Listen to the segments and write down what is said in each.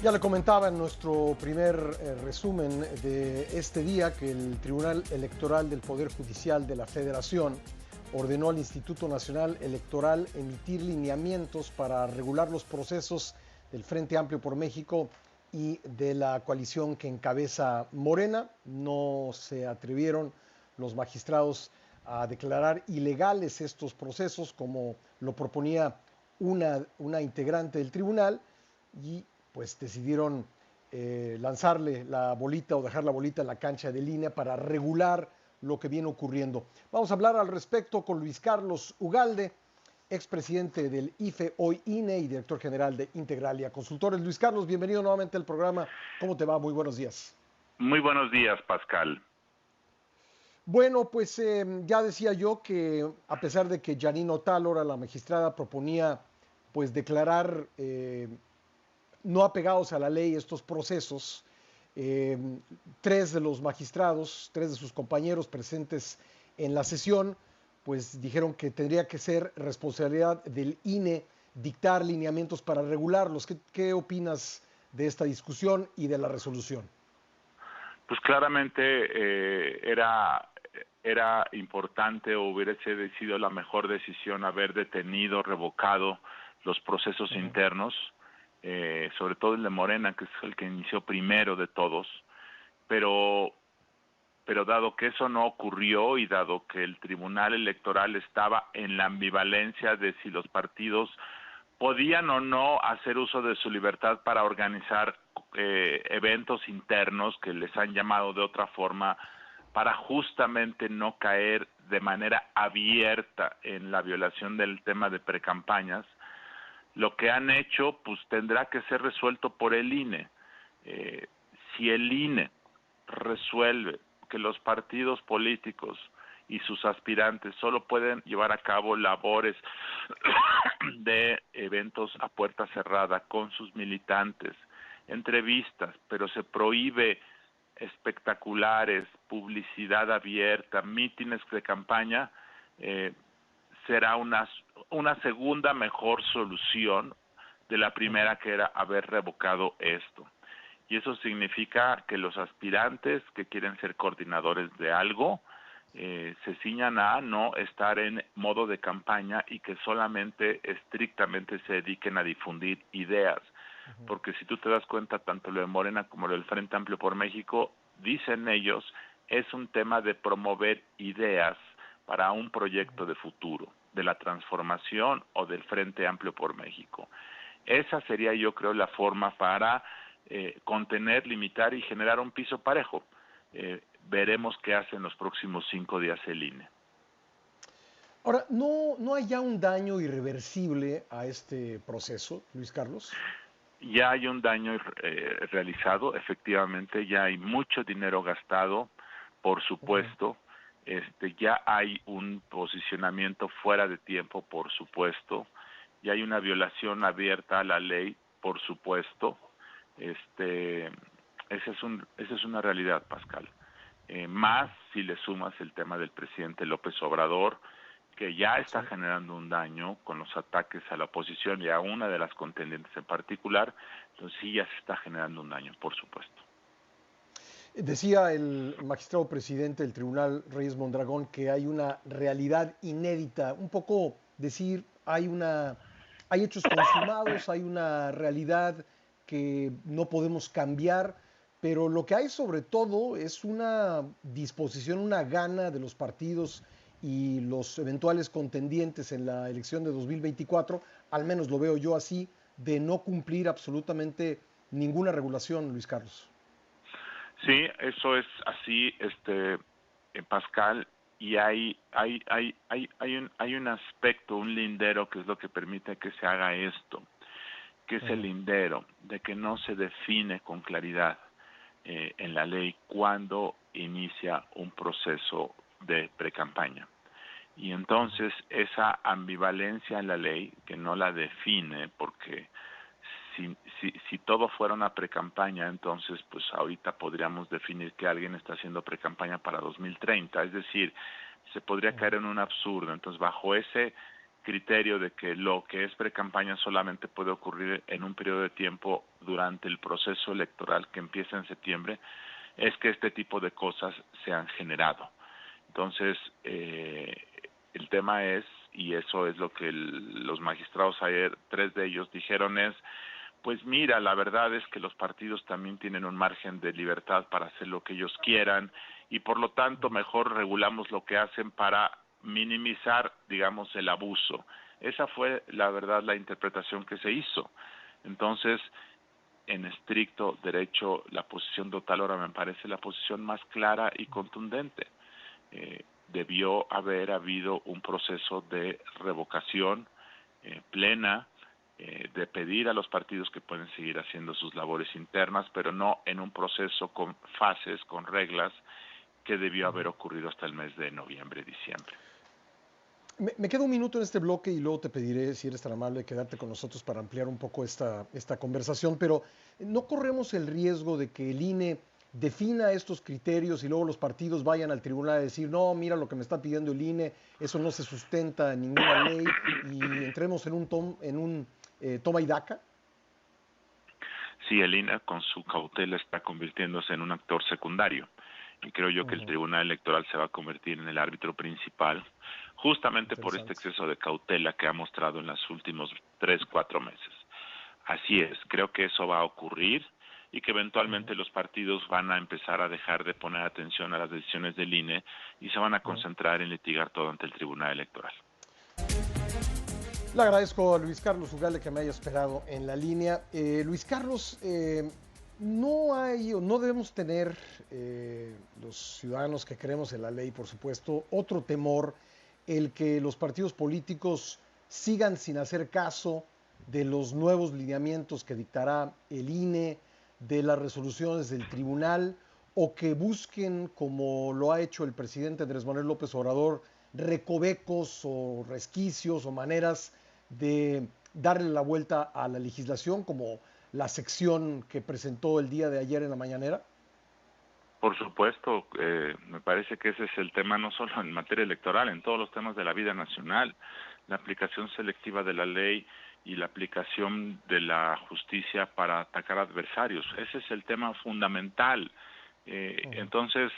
Ya le comentaba en nuestro primer resumen de este día que el Tribunal Electoral del Poder Judicial de la Federación ordenó al Instituto Nacional Electoral emitir lineamientos para regular los procesos del Frente Amplio por México y de la coalición que encabeza Morena. No se atrevieron los magistrados a declarar ilegales estos procesos como lo proponía una integrante del tribunal y pues decidieron lanzarle la bolita o dejar la bolita en la cancha de línea para regular lo que viene ocurriendo. Vamos a hablar al respecto con Luis Carlos Ugalde, expresidente del IFE, hoy INE, y director general de Integralia Consultores. Luis Carlos, bienvenido nuevamente al programa. ¿Cómo te va? Muy buenos días. Muy buenos días, Pascal. Bueno, pues ya decía yo que a pesar de que Janine Otálora, la magistrada, proponía pues declarar no apegados a la ley estos procesos, eh, tres de los magistrados, tres de sus compañeros presentes en la sesión, pues dijeron que tendría que ser responsabilidad del INE dictar lineamientos para regularlos. ¿Qué opinas de esta discusión y de la resolución? Pues claramente era importante, o hubiese sido la mejor decisión haber detenido, revocado los procesos internos, sobre todo el de Morena, que es el que inició primero de todos, pero dado que eso no ocurrió y dado que el Tribunal Electoral estaba en la ambivalencia de si los partidos podían o no hacer uso de su libertad para organizar eventos internos, que les han llamado de otra forma, para justamente no caer de manera abierta en la violación del tema de precampañas, lo que han hecho pues tendrá que ser resuelto por el INE. Si el INE resuelve que los partidos políticos y sus aspirantes solo pueden llevar a cabo labores de eventos a puerta cerrada con sus militantes, entrevistas, pero se prohíbe espectaculares, publicidad abierta, mítines de campaña, será una segunda mejor solución de la primera, que era haber revocado esto. Y eso significa que los aspirantes que quieren ser coordinadores de algo se ciñan a no estar en modo de campaña y que solamente estrictamente se dediquen a difundir ideas. Porque si tú te das cuenta, tanto lo de Morena como lo del Frente Amplio por México, dicen ellos, es un tema de promover ideas para un proyecto de futuro, de la transformación o del Frente Amplio por México. Esa sería, yo creo, la forma para contener, limitar y generar un piso parejo. Veremos qué hace en los próximos 5 días el INE. Ahora, ¿no hay ya un daño irreversible a este proceso, Luis Carlos? Ya hay un daño realizado, efectivamente, ya hay mucho dinero gastado, por supuesto, ya hay un posicionamiento fuera de tiempo, por supuesto, ya hay una violación abierta a la ley, por supuesto. Esa es una realidad, Pascal. Más si le sumas el tema del presidente López Obrador, que ya está generando un daño con los ataques a la oposición y a una de las contendientes en particular, entonces sí ya se está generando un daño, por supuesto. Decía el magistrado presidente del Tribunal, Reyes Mondragón, que hay una realidad inédita, un poco decir, hay hechos consumados, hay una realidad que no podemos cambiar, pero lo que hay sobre todo es una disposición, una gana de los partidos y los eventuales contendientes en la elección de 2024, al menos lo veo yo así, de no cumplir absolutamente ninguna regulación, Luis Carlos. Sí, eso es así, Pascal, y hay un aspecto, un lindero, que es lo que permite que se haga esto, que es el lindero de que no se define con claridad en la ley cuándo inicia un proceso de precampaña. Y entonces esa ambivalencia en la ley, que no la define, porque si todo fuera una precampaña, entonces pues ahorita podríamos definir que alguien está haciendo precampaña para 2030, es decir, se podría caer en un absurdo. Entonces bajo ese criterio de que lo que es precampaña solamente puede ocurrir en un periodo de tiempo durante el proceso electoral que empieza en septiembre, es que este tipo de cosas se han generado. Entonces, el tema es, y eso es lo que los magistrados ayer, 3 de ellos dijeron es, pues mira, la verdad es que los partidos también tienen un margen de libertad para hacer lo que ellos quieran y por lo tanto mejor regulamos lo que hacen para minimizar, digamos, el abuso. Esa fue, la verdad, la interpretación que se hizo. Entonces, en estricto derecho, la posición de Otalora me parece la posición más clara y contundente. Debió haber habido un proceso de revocación plena, de pedir a los partidos que pueden seguir haciendo sus labores internas, pero no en un proceso con fases, con reglas, que debió haber ocurrido hasta el mes de noviembre, diciembre. Me queda un minuto en este bloque y luego te pediré, si eres tan amable, quedarte con nosotros para ampliar un poco esta conversación, pero ¿no corremos el riesgo de que el INE defina estos criterios y luego los partidos vayan al tribunal a decir, no, mira lo que me está pidiendo el INE, eso no se sustenta en ninguna ley y entremos en un toma y daca? Sí, el INE con su cautela está convirtiéndose en un actor secundario y creo yo que el Tribunal Electoral se va a convertir en el árbitro principal justamente por este exceso de cautela que ha mostrado en los últimos 3-4 meses. Así es, creo que eso va a ocurrir y que eventualmente los partidos van a empezar a dejar de poner atención a las decisiones del INE y se van a concentrar en litigar todo ante el Tribunal Electoral. Le agradezco a Luis Carlos Ugalde que me haya esperado en la línea. Luis Carlos, no hay o no debemos tener los ciudadanos que creemos en la ley, por supuesto, otro temor, el que los partidos políticos sigan sin hacer caso de los nuevos lineamientos que dictará el INE, de las resoluciones del tribunal, o que busquen, como lo ha hecho el presidente Andrés Manuel López Obrador, recovecos o resquicios o maneras de darle la vuelta a la legislación, como la sección que presentó el día de ayer en la mañanera? Por supuesto, me parece que ese es el tema no solo en materia electoral, en todos los temas de la vida nacional, la aplicación selectiva de la ley y la aplicación de la justicia para atacar adversarios. Ese es el tema fundamental. Entonces,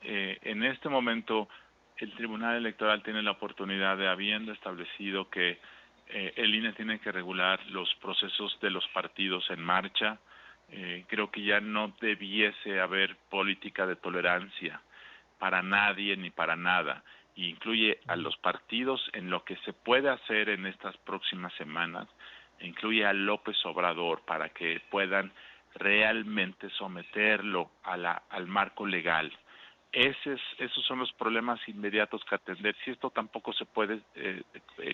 en este momento, el Tribunal Electoral tiene la oportunidad de, habiendo establecido que el INE tiene que regular los procesos de los partidos en marcha, creo que ya no debiese haber política de tolerancia para nadie ni para nada. Y incluye a los partidos en lo que se puede hacer en estas próximas semanas, incluye a López Obrador para que puedan realmente someterlo al marco legal. Esos son los problemas inmediatos que atender. Si esto tampoco se puede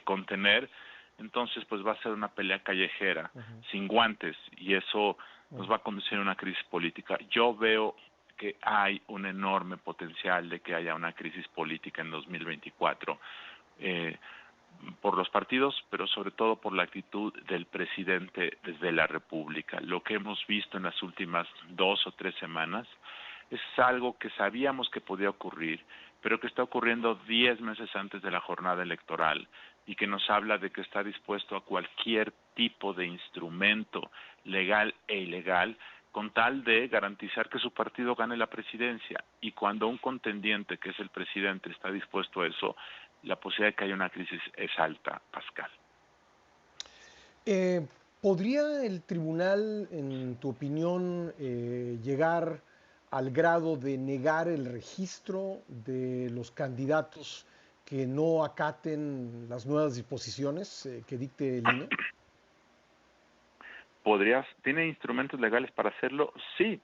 contener, entonces pues va a ser una pelea callejera, sin guantes, y eso nos va a conducir a una crisis política. Yo veo que hay un enorme potencial de que haya una crisis política en 2024, por los partidos, pero sobre todo por la actitud del presidente desde la República. Lo que hemos visto en las últimas 2 o 3 semanas es algo que sabíamos que podía ocurrir, pero que está ocurriendo 10 meses antes de la jornada electoral y que nos habla de que está dispuesto a cualquier tipo de instrumento legal e ilegal con tal de garantizar que su partido gane la presidencia. Y cuando un contendiente, que es el presidente, está dispuesto a eso, la posibilidad de que haya una crisis es alta, Pascal. ¿Podría el tribunal, en tu opinión, llegar al grado de negar el registro de los candidatos que no acaten las nuevas disposiciones que dicte el INE? ¿Tiene instrumentos legales para hacerlo? Sí.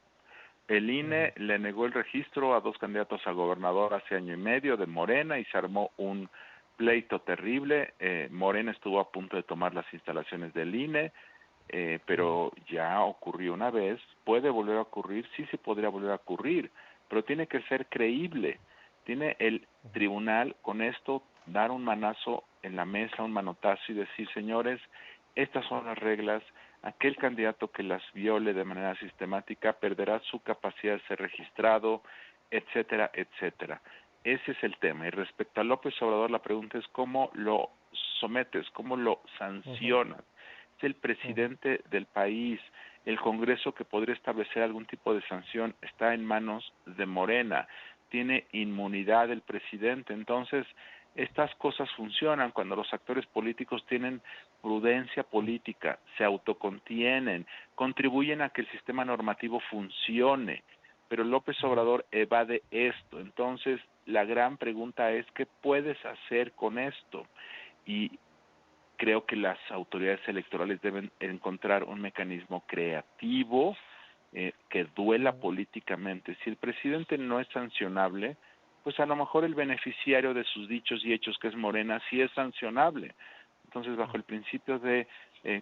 El INE le negó el registro a 2 candidatos a gobernador hace año y medio de Morena y se armó un pleito terrible. Morena estuvo a punto de tomar las instalaciones del INE, pero ya ocurrió una vez. ¿Puede volver a ocurrir? Sí, se podría volver a ocurrir, pero tiene que ser creíble. Tiene el tribunal con esto dar un manazo en la mesa, un manotazo y decir, señores, estas son las reglas. Aquel candidato que las viole de manera sistemática perderá su capacidad de ser registrado, etcétera, etcétera. Ese es el tema. Y respecto a López Obrador, la pregunta es cómo lo sometes? ¿Cómo lo Ujú, sancionas? Es el ujú, presidente del país. El Congreso, que podría establecer algún tipo de sanción, está en manos de Morena. Tiene inmunidad el presidente. Entonces, estas cosas funcionan cuando los actores políticos tienen prudencia política, se autocontienen, contribuyen a que el sistema normativo funcione. Pero López ujú. Obrador evade esto. Entonces, la gran pregunta es, ¿qué puedes hacer con esto? Y creo que las autoridades electorales deben encontrar un mecanismo creativo que duela Ujú, políticamente. Si el presidente no es sancionable, pues a lo mejor el beneficiario de sus dichos y hechos, que es Morena, sí es sancionable. Entonces, bajo el principio de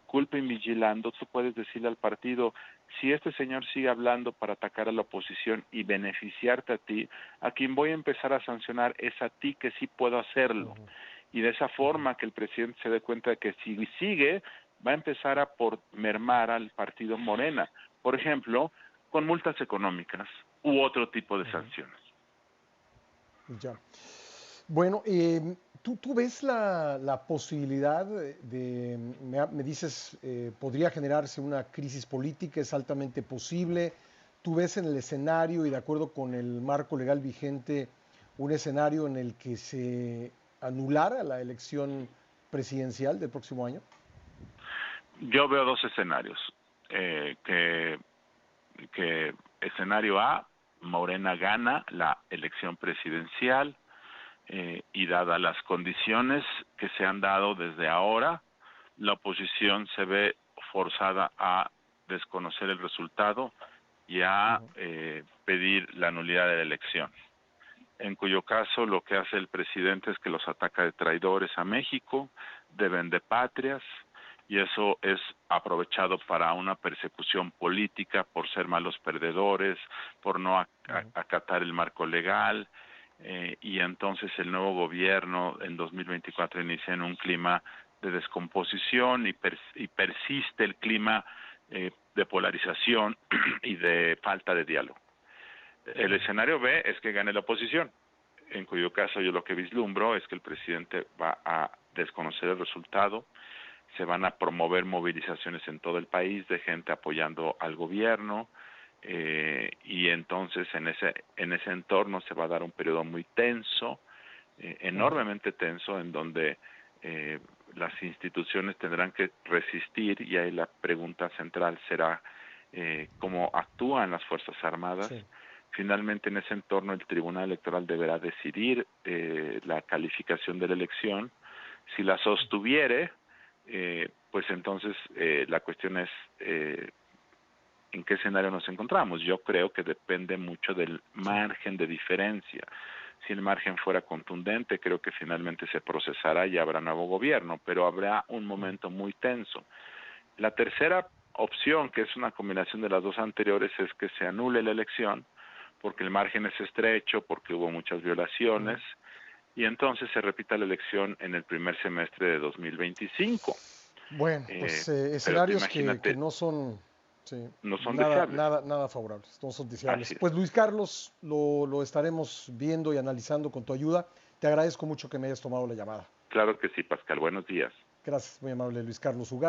culpa in vigilando, tú puedes decirle al partido, si este señor sigue hablando para atacar a la oposición y beneficiarte a quien voy a empezar a sancionar es a ti, que sí puedo hacerlo. ujú, Y de esa ujú, forma que el presidente se dé cuenta de que si sigue, va a empezar a por mermar al partido Morena. Por ejemplo, con multas económicas u otro tipo de ujú. sanciones. Ya. Bueno, ¿tú ves la posibilidad me dices, podría generarse una crisis política, es altamente posible? ¿Tú ves en el escenario y de acuerdo con el marco legal vigente un escenario en el que se anulara la elección presidencial del próximo año? Yo veo dos escenarios. Eh, que, que escenario A, Morena gana la elección presidencial y dadas las condiciones que se han dado desde ahora, la oposición se ve forzada a desconocer el resultado y a Ujú, pedir la nulidad de la elección, en cuyo caso lo que hace el presidente es que los ataca de traidores a México, de vendepatrias, y eso es aprovechado para una persecución política por ser malos perdedores, por no ujú, acatar el marco legal, y entonces el nuevo gobierno en 2024 inicia en un clima de descomposición y persiste el clima de polarización y de falta de diálogo. El ujú, escenario B es que gane la oposición, en cuyo caso yo lo que vislumbro es que el presidente va a desconocer el resultado, se van a promover movilizaciones en todo el país de gente apoyando al gobierno, y entonces en ese entorno se va a dar un periodo muy tenso, ujú, enormemente tenso, en donde eh, las instituciones tendrán que resistir, y ahí la pregunta central será cómo actúan las Fuerzas Armadas. sí. Finalmente, en ese entorno, el Tribunal Electoral deberá decidir la calificación de la elección. Si la sostuviere, pues entonces la cuestión es en qué escenario nos encontramos. Yo creo que depende mucho del Sí. margen de diferencia. Si el margen fuera contundente, creo que finalmente se procesará y habrá nuevo gobierno, pero habrá un Ujú, momento muy tenso. La tercera opción, que es una combinación de las dos anteriores, es que se anule la elección, porque el margen es estrecho, porque hubo muchas violaciones, ujú. y entonces se repita la elección en el primer semestre de 2025. Bueno, Eh, pues pero tú escenarios que imagínate, no son, sí, no son nada, deseables. nada, nada favorables, no son deseables. Así es. Pues Luis Carlos, lo estaremos viendo y analizando con tu ayuda. Te agradezco mucho que me hayas tomado la llamada. Claro que sí, Pascal. Buenos días. Gracias, muy amable Luis Carlos Ugalde.